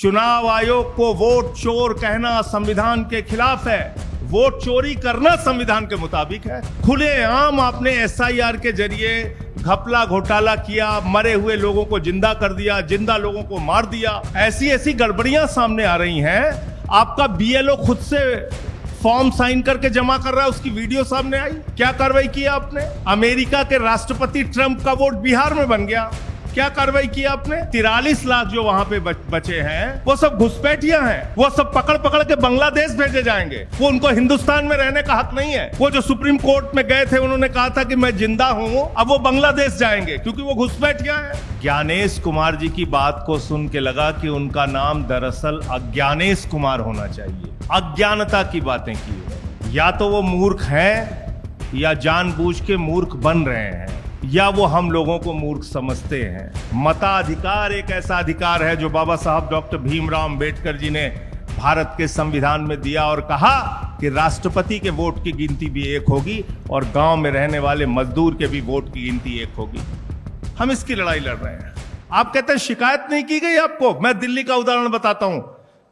चुनाव आयोग को वोट चोर कहना संविधान के खिलाफ है। वोट चोरी करना संविधान के मुताबिक है। खुलेआम आपने एसआईआर के जरिए घपला घोटाला किया, मरे हुए लोगों को जिंदा कर दिया, जिंदा लोगों को मार दिया। ऐसी ऐसी गड़बड़ियां सामने आ रही हैं। आपका बीएलओ खुद से फॉर्म साइन करके जमा कर रहा है, उसकी वीडियो सामने आई। क्या कार्रवाई की आपने? अमेरिका के राष्ट्रपति ट्रंप का वोट बिहार में बन गया। क्या कार्रवाई की आपने? 43 लाख जो वहां पे बचे हैं वो सब घुसपैठियां हैं। वो सब पकड़ पकड़ के बांग्लादेश भेजे जाएंगे। वो उनको हिंदुस्तान में रहने का हक नहीं है। वो जो सुप्रीम कोर्ट में गए थे, उन्होंने कहा था कि मैं जिंदा हूं, अब वो बांग्लादेश जाएंगे क्योंकि वो घुसपैठियां हैं। ज्ञानेश कुमार जी की बात को सुन के लगा कि उनका नाम दरअसल अज्ञानेश कुमार होना चाहिए। अज्ञानता की बातें की। या तो वो मूर्ख हैं या जानबूझ के मूर्ख बन रहे हैं, या वो हम लोगों को मूर्ख समझते हैं। मताधिकार एक ऐसा अधिकार है जो बाबा साहब डॉक्टर भीमराव अंबेडकर जी ने भारत के संविधान में दिया और कहा कि राष्ट्रपति के वोट की गिनती भी एक होगी और गांव में रहने वाले मजदूर के भी वोट की गिनती एक होगी। हम इसकी लड़ाई लड़ रहे हैं। आप कहते हैं शिकायत नहीं की गई आपको। मैं दिल्ली का उदाहरण बताता हूं।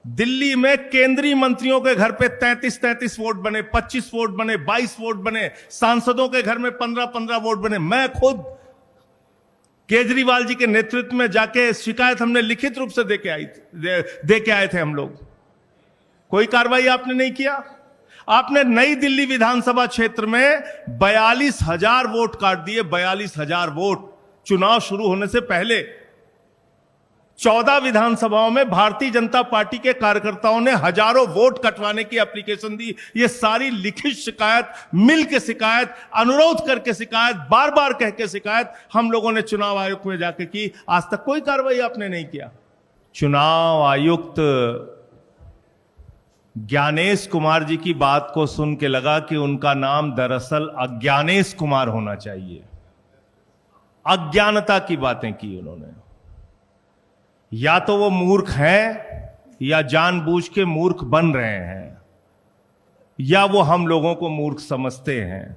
दिल्ली में केंद्रीय मंत्रियों के घर पे 33 वोट बने, 25 वोट बने, 22 वोट बने। सांसदों के घर में 15 वोट बने। मैं खुद केजरीवाल जी के नेतृत्व में जाके शिकायत हमने लिखित रूप से दे के आए थे हम लोग। कोई कार्रवाई आपने नहीं किया। आपने नई दिल्ली विधानसभा क्षेत्र में 42,000 वोट काट दिए। 42,000 वोट चुनाव शुरू होने से पहले। 14 विधानसभाओं में भारतीय जनता पार्टी के कार्यकर्ताओं ने हजारों वोट कटवाने की एप्लीकेशन दी। ये सारी लिखित शिकायत, मिल के शिकायत, अनुरोध करके शिकायत, बार बार कह के शिकायत हम लोगों ने चुनाव आयोग में जाके की। आज तक कोई कार्रवाई आपने नहीं किया। चुनाव आयुक्त ज्ञानेश कुमार जी की बात को सुन के लगा कि उनका नाम दरअसल अज्ञानेश कुमार होना चाहिए। अज्ञानता की बातें की उन्होंने। या तो वो मूर्ख हैं या जानबूझ के मूर्ख बन रहे हैं, या वो हम लोगों को मूर्ख समझते हैं।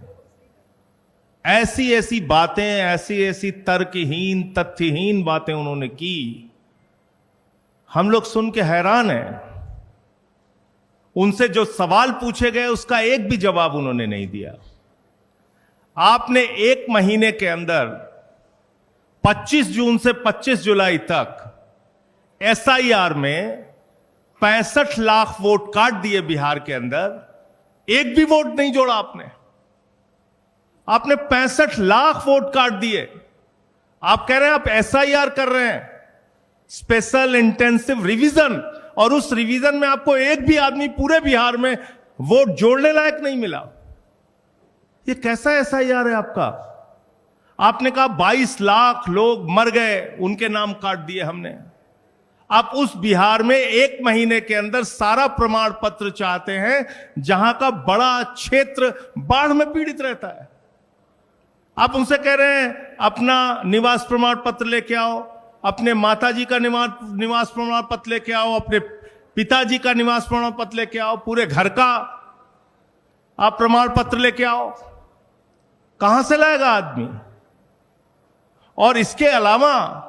ऐसी ऐसी बातें, ऐसी ऐसी तर्कहीन, तथ्यहीन बातें उन्होंने की। हम लोग सुन के हैरान हैं। उनसे जो सवाल पूछे गए उसका एक भी जवाब उन्होंने नहीं दिया। आपने एक महीने के अंदर 25 जून से 25 जुलाई तक एसआईआर में 65 लाख वोट काट दिए बिहार के अंदर। एक भी वोट नहीं जोड़ा आपने। आपने 65 लाख वोट काट दिए। आप कह रहे हैं आप एसआईआर कर रहे हैं, स्पेशल इंटेंसिव रिवीजन, और उस रिवीजन में आपको एक भी आदमी पूरे बिहार में वोट जोड़ने लायक नहीं मिला। ये कैसा एसआईआर है आपका? आपने कहा 22 लाख लोग मर गए, उनके नाम काट दिए हमने। आप उस बिहार में एक महीने के अंदर सारा प्रमाण पत्र चाहते हैं जहां का बड़ा क्षेत्र बाढ़ में पीड़ित रहता है। आप उनसे कह रहे हैं अपना निवास प्रमाण पत्र लेके आओ, अपने माताजी का निवास प्रमाण पत्र लेके आओ, अपने पिताजी का निवास प्रमाण पत्र लेके आओ, पूरे घर का आप प्रमाण पत्र लेके आओ। कहां से लाएगा आदमी? और इसके अलावा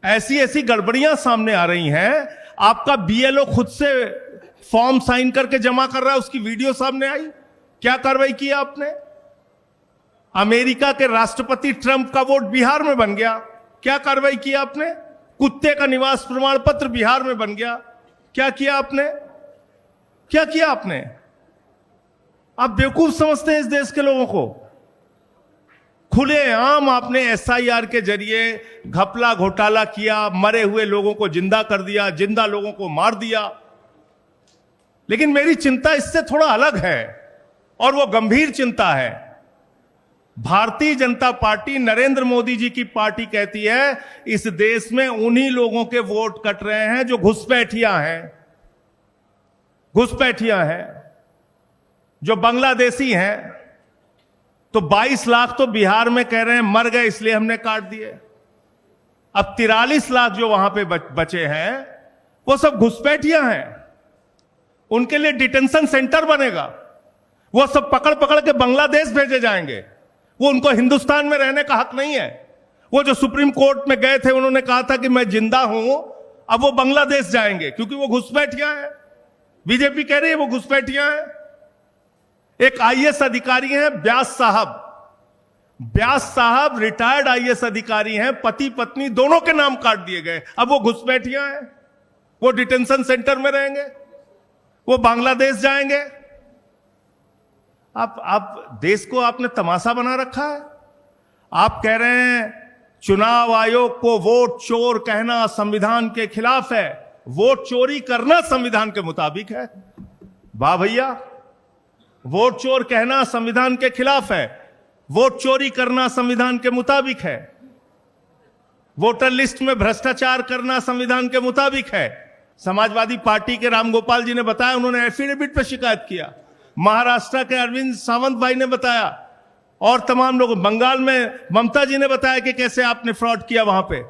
ऐसी ऐसी गड़बड़ियां सामने आ रही हैं। आपका बीएलओ खुद से फॉर्म साइन करके जमा कर रहा है, उसकी वीडियो सामने आई। क्या कार्रवाई की आपने? अमेरिका के राष्ट्रपति ट्रंप का वोट बिहार में बन गया। क्या कार्रवाई की आपने? कुत्ते का निवास प्रमाण पत्र बिहार में बन गया। क्या किया आपने? क्या किया आपने? आप बेवकूफ समझते हैं इस देश के लोगों को। खुलेआम आपने एसआईआर के जरिए घपला घोटाला किया, मरे हुए लोगों को जिंदा कर दिया, जिंदा लोगों को मार दिया। लेकिन मेरी चिंता इससे थोड़ा अलग है, और वो गंभीर चिंता है। भारतीय जनता पार्टी, नरेंद्र मोदी जी की पार्टी कहती है इस देश में उन्हीं लोगों के वोट कट रहे हैं जो घुसपैठियां हैं, जो बांग्लादेशी हैं। तो 22 लाख तो बिहार में कह रहे हैं मर गए इसलिए हमने काट दिए। अब 43 लाख जो वहां पे बचे हैं वो सब घुसपैठियां हैं। उनके लिए डिटेंशन सेंटर बनेगा। वो सब पकड़ पकड़ के बांग्लादेश भेजे जाएंगे। वो उनको हिंदुस्तान में रहने का हक नहीं है। वो जो सुप्रीम कोर्ट में गए थे, उन्होंने कहा था कि मैं जिंदा हूं, अब वो बांग्लादेश जाएंगे क्योंकि वो घुसपैठियां हैं। बीजेपी कह रही है वो घुसपैठियां हैं। एक आईएएस अधिकारी हैं व्यास साहब रिटायर्ड आईएएस अधिकारी हैं, पति पत्नी दोनों के नाम काट दिए गए। अब वो घुसपैठियां हैं, वो डिटेंशन सेंटर में रहेंगे, वो बांग्लादेश जाएंगे। आप देश को आपने तमाशा बना रखा है। आप कह रहे हैं चुनाव आयोग को वोट चोर कहना संविधान के खिलाफ है, वोट चोरी करना संविधान के मुताबिक है। वाह भैया, वोट चोर कहना संविधान के खिलाफ है, वोट चोरी करना संविधान के मुताबिक है, वोटर लिस्ट में भ्रष्टाचार करना संविधान के मुताबिक है। समाजवादी पार्टी के रामगोपाल जी ने बताया, उन्होंने एफिडेविट पर शिकायत किया। महाराष्ट्र के अरविंद सावंत भाई ने बताया और तमाम लोग, बंगाल में ममता जी ने बताया कि कैसे आपने फ्रॉड किया वहां पे।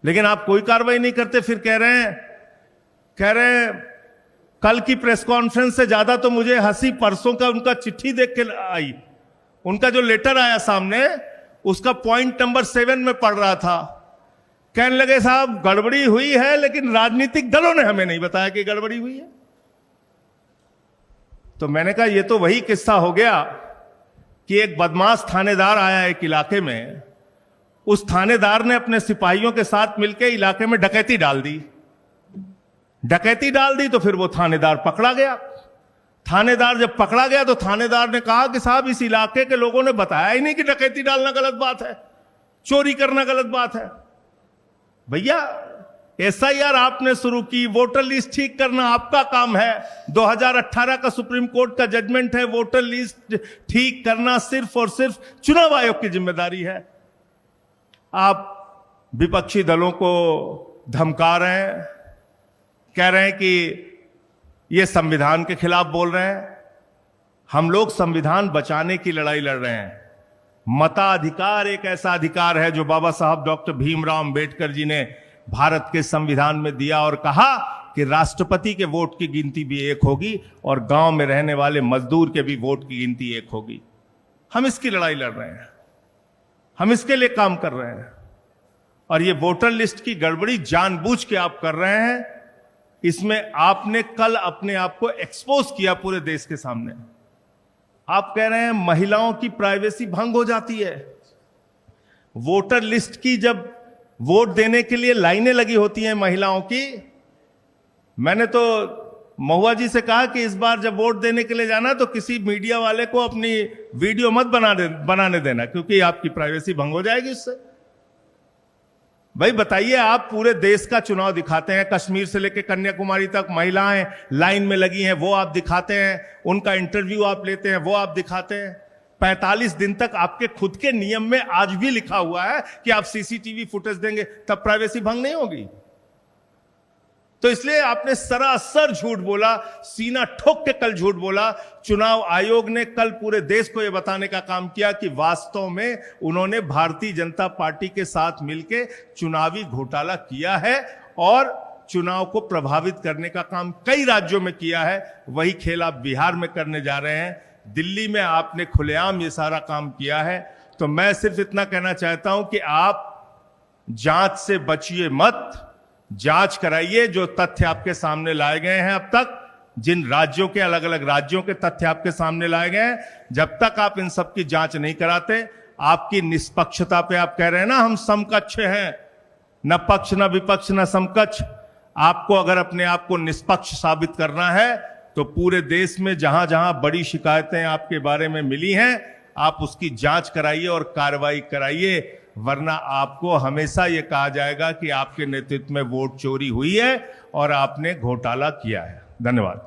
लेकिन आप कोई कार्रवाई नहीं करते। फिर कह रहे हैं कल की प्रेस कॉन्फ्रेंस से ज्यादा तो मुझे हंसी परसों का उनका चिट्ठी देख के आई। उनका जो लेटर आया सामने, उसका पॉइंट नंबर 7 में पढ़ रहा था। कहने लगे साहब गड़बड़ी हुई है, लेकिन राजनीतिक दलों ने हमें नहीं बताया कि गड़बड़ी हुई है। तो मैंने कहा ये तो वही किस्सा हो गया कि एक बदमाश थानेदार आया एक इलाके में, उस थानेदार ने अपने सिपाहियों के साथ मिलकर इलाके में डकैती डाल दी तो फिर वो थानेदार पकड़ा गया। थानेदार जब पकड़ा गया तो थानेदार ने कहा कि साहब इस इलाके के लोगों ने बताया ही नहीं कि डकैती डालना गलत बात है, चोरी करना गलत बात है। भैया एसआईआर आपने शुरू की, वोटर लिस्ट ठीक करना आपका काम है। 2018 का सुप्रीम कोर्ट का जजमेंट है, वोटर लिस्ट ठीक करना सिर्फ और सिर्फ चुनाव आयोग की जिम्मेदारी है। आप विपक्षी दलों को धमका रहे हैं, कह रहे हैं कि ये संविधान के खिलाफ बोल रहे हैं। हम लोग संविधान बचाने की लड़ाई लड़ रहे हैं। मताधिकार एक ऐसा अधिकार है जो बाबा साहब डॉक्टर भीमराव अंबेडकर जी ने भारत के संविधान में दिया और कहा कि राष्ट्रपति के वोट की गिनती भी एक होगी और गांव में रहने वाले मजदूर के भी वोट की गिनती एक होगी। हम इसकी लड़ाई लड़ रहे हैं, हम इसके लिए काम कर रहे हैं। और ये वोटर लिस्ट की गड़बड़ी जानबूझ के आप कर रहे हैं। इसमें आपने कल अपने आप को एक्सपोज किया पूरे देश के सामने। आप कह रहे हैं महिलाओं की प्राइवेसी भंग हो जाती है। वोटर लिस्ट की जब वोट देने के लिए लाइनें लगी होती हैं महिलाओं की, मैंने तो महुआ जी से कहा कि इस बार जब वोट देने के लिए जाना तो किसी मीडिया वाले को अपनी वीडियो मत बनाने देना, क्योंकि आपकी प्राइवेसी भंग हो जाएगी उससे। भाई बताइए, आप पूरे देश का चुनाव दिखाते हैं, कश्मीर से लेकर कन्याकुमारी तक महिलाएं लाइन में लगी हैं, वो आप दिखाते हैं, उनका इंटरव्यू आप लेते हैं, वो आप दिखाते हैं। 45 दिन तक आपके खुद के नियम में आज भी लिखा हुआ है कि आप सीसीटीवी फुटेज देंगे, तब प्राइवेसी भंग नहीं होगी। तो इसलिए आपने सरासर झूठ बोला, सीना ठोक के कल झूठ बोला। चुनाव आयोग ने कल पूरे देश को यह बताने का काम किया कि वास्तव में उन्होंने भारतीय जनता पार्टी के साथ मिलकर चुनावी घोटाला किया है और चुनाव को प्रभावित करने का काम कई राज्यों में किया है। वही खेल आप बिहार में करने जा रहे हैं। दिल्ली में आपने खुलेआम ये सारा काम किया है। तो मैं सिर्फ इतना कहना चाहता हूं कि आप जांच से बचिए मत, जांच कराइए। जो तथ्य आपके सामने लाए गए हैं अब तक, जिन राज्यों के अलग अलग राज्यों के तथ्य आपके सामने लाए गए हैं, जब तक आप इन सब की जांच नहीं कराते, आपकी निष्पक्षता पे आप कह रहे हैं ना हम समकक्ष हैं, न पक्ष न विपक्ष न समकक्ष। आपको अगर अपने आप को निष्पक्ष साबित करना है तो पूरे देश में जहां जहां बड़ी शिकायतें आपके बारे में मिली हैं, आप उसकी जांच कराइए और कार्रवाई कराइए, वरना आपको हमेशा यह कहा जाएगा कि आपके नेतृत्व में वोट चोरी हुई है और आपने घोटाला किया है। धन्यवाद।